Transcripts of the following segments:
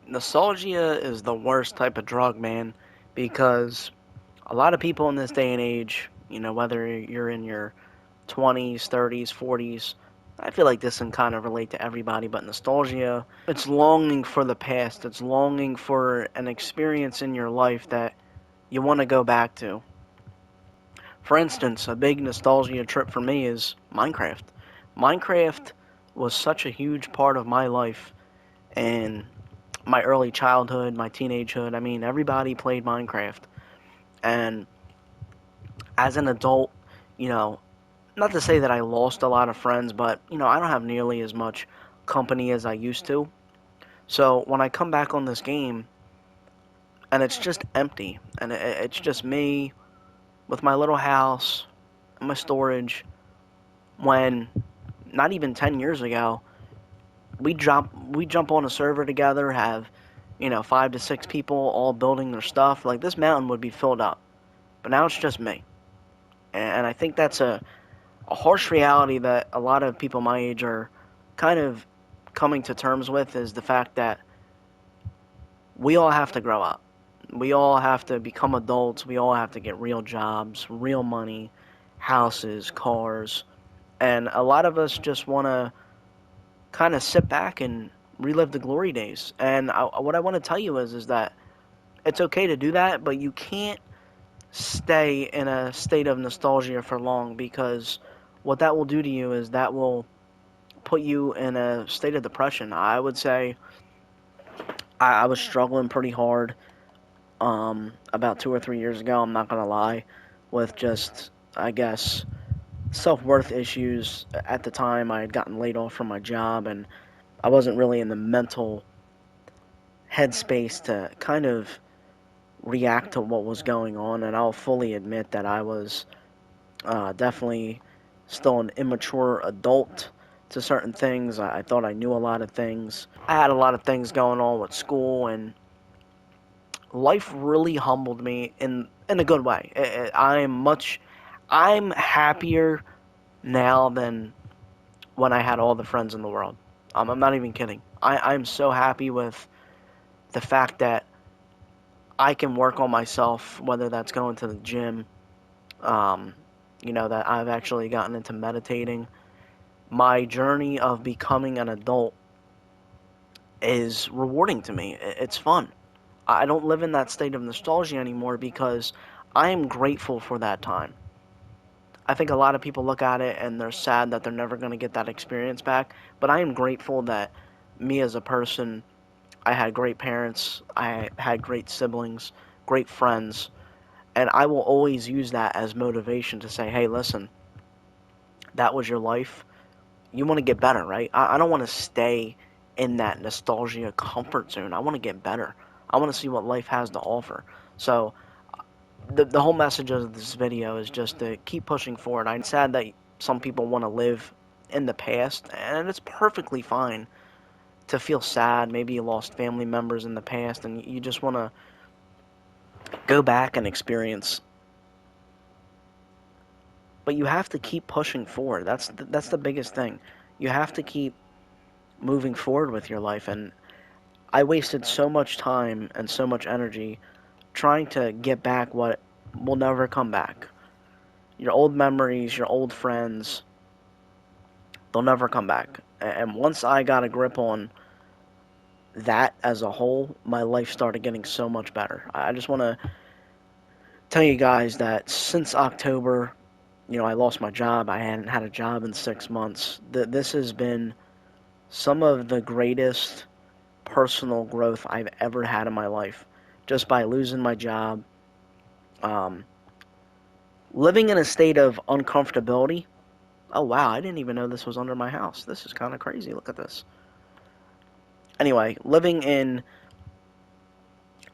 Nostalgia is the worst type of drug, man, because a lot of people in this day and age, whether you're in your 20s, 30s, 40s, I feel like this can kind of relate to everybody, but nostalgia, it's longing for the past. It's longing for an experience in your life that you want to go back to. For instance, a big nostalgia trip for me is Minecraft. Minecraft was such a huge part of my life and my early childhood, my teenagehood. I mean, everybody played Minecraft. And as an adult, you know, not to say that I lost a lot of friends, but, I don't have nearly as much company as I used to. So when I come back on this game and it's just empty and it's just me with my little house and my storage, when not even 10 years ago, we jump on a server together, have 5 to 6 people all building their stuff. Like this mountain would be filled up, but now it's just me, and I think that's a harsh reality that a lot of people my age are kind of coming to terms with is the fact that we all have to grow up. We all have to become adults. We all have to get real jobs, real money, houses, cars, and a lot of us just want to kind of sit back and relive the glory days. And what I want to tell you is that it's okay to do that, but you can't stay in a state of nostalgia for long because what that will do to you is that will put you in a state of depression. I would say I was struggling pretty hard about 2 or 3 years ago. I'm not gonna lie, with just I guess self-worth issues. At the time, I had gotten laid off from my job, and I wasn't really in the mental headspace to kind of react to what was going on. And I'll fully admit that I was definitely still an immature adult to certain things. I thought I knew a lot of things. I had a lot of things going on with school, and life really humbled me in a good way. I'm happier now than when I had all the friends in the world. I'm not even kidding. I'm so happy with the fact that I can work on myself, whether that's going to the gym, um, that I've actually gotten into meditating. My journey of becoming an adult is rewarding to me. It's fun. I don't live in that state of nostalgia anymore because I am grateful for that time. I think a lot of people look at it and they're sad that they're never going to get that experience back, but I am grateful that me as a person, I had great parents, I had great siblings, great friends, and I will always use that as motivation to say, hey, listen, that was your life. You want to get better, right? I don't want to stay in that nostalgia comfort zone. I want to get better. I want to see what life has to offer. So the whole message of this video is just to keep pushing forward. I'm sad that some people want to live in the past, and it's perfectly fine to feel sad. Maybe you lost family members in the past, and you just want to go back and experience. But you have to keep pushing forward. That's the biggest thing. You have to keep moving forward with your life. And I wasted so much time and so much energy trying to get back what will never come back. Your old memories, your old friends, they'll never come back. And once I got a grip on that as a whole, my life started getting so much better. I just want to tell you guys that since October, I lost my job. I hadn't had a job in 6 months. This has been some of the greatest personal growth I've ever had in my life. Just by losing my job, um, living in a state of uncomfortability. Oh wow, I didn't even know this was under my house. This is kind of crazy. Look at this. Anyway, living in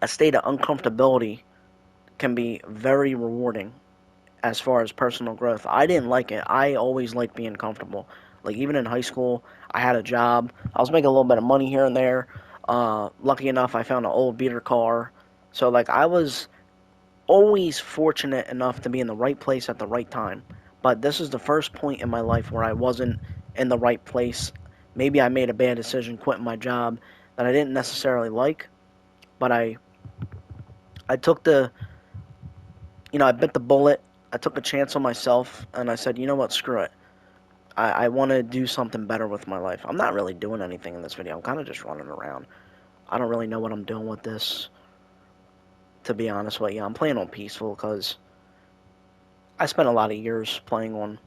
a state of uncomfortability can be very rewarding as far as personal growth. I didn't like it. I always liked being comfortable. Like even in high school, I had a job. I was making a little bit of money here and there. Lucky enough, I found an old beater car. So like I was always fortunate enough to be in the right place at the right time. But this is the first point in my life where I wasn't in the right place. Maybe I made a bad decision quitting my job that I didn't necessarily like, but I took the, I bit the bullet. I took a chance on myself, and I said, you know what, screw it. I want to do something better with my life. I'm not really doing anything in this video. I'm kind of just running around. I don't really know what I'm doing with this, to be honest with you. I'm playing on peaceful because I spent a lot of years playing on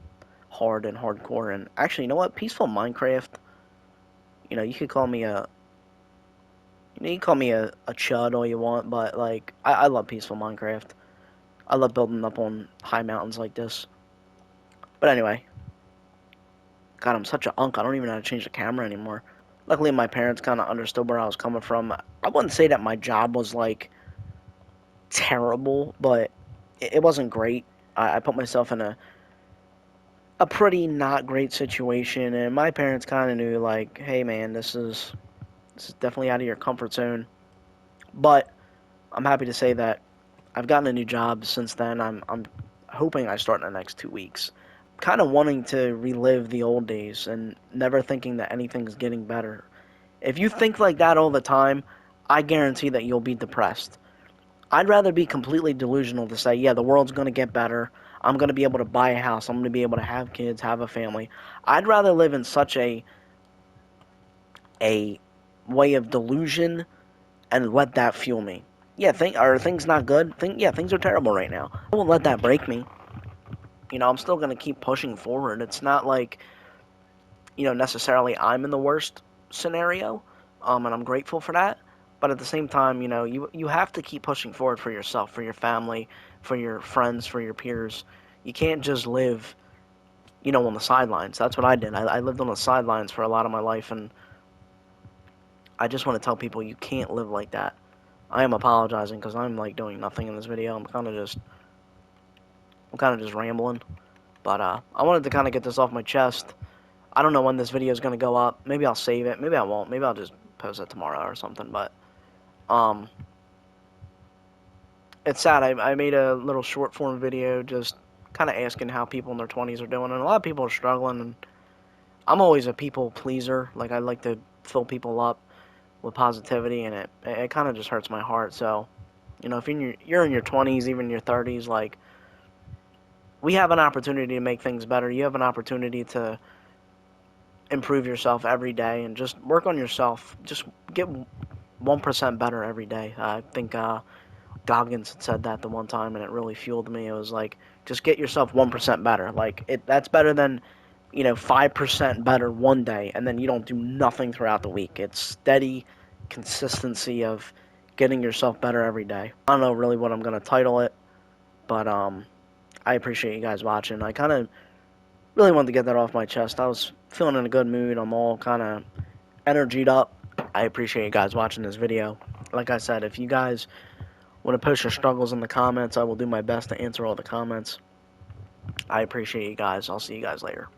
hard and hardcore. And actually, you know what? Peaceful Minecraft, you could call me a chud all you want, but, like, I love peaceful Minecraft. I love building up on high mountains like this. But anyway, God, I'm such a unk. I don't even know how to change the camera anymore. Luckily, my parents kind of understood where I was coming from. I wouldn't say that my job was, like, terrible, but it wasn't great. I put myself in a pretty not great situation, and my parents kind of knew, like, hey, man, this is definitely out of your comfort zone. But I'm happy to say that I've gotten a new job since then. I'm hoping I start in the next 2 weeks. Kind of wanting to relive the old days and never thinking that anything's getting better. If you think like that all the time, I guarantee that you'll be depressed. I'd rather be completely delusional to say, yeah, the world's going to get better. I'm going to be able to buy a house. I'm going to be able to have kids, have a family. I'd rather live in such a way of delusion and let that fuel me. Yeah, are things not good? Things are terrible right now. I won't let that break me. I'm still going to keep pushing forward. It's not like, necessarily I'm in the worst scenario, and I'm grateful for that. But at the same time, you have to keep pushing forward for yourself, for your family, for your friends, for your peers. You can't just live, on the sidelines. That's what I did. I lived on the sidelines for a lot of my life, and I just want to tell people you can't live like that. I am apologizing because I'm, like, doing nothing in this video. I'm kind of just rambling. But I wanted to kind of get this off my chest. I don't know when this video is going to go up. Maybe I'll save it. Maybe I won't. Maybe I'll just post it tomorrow or something. But it's sad. I made a little short form video just kind of asking how people in their 20s are doing. And a lot of people are struggling. And I'm always a people pleaser. Like, I like to fill people up with positivity. And it kind of just hurts my heart. So, if you're in your 20s, even your 30s, like, we have an opportunity to make things better. You have an opportunity to improve yourself every day and just work on yourself. Just get 1% better every day. I think Goggins had said that the one time, and it really fueled me. It was like, just get yourself 1% better. Like, that's better than 5% better one day, and then you don't do nothing throughout the week. It's steady consistency of getting yourself better every day. I don't know really what I'm gonna title it, but I appreciate you guys watching. I kind of really wanted to get that off my chest. I was feeling in a good mood. I'm all kind of energied up. I appreciate you guys watching this video. Like I said, if you guys want to post your struggles in the comments, I will do my best to answer all the comments. I appreciate you guys. I'll see you guys later.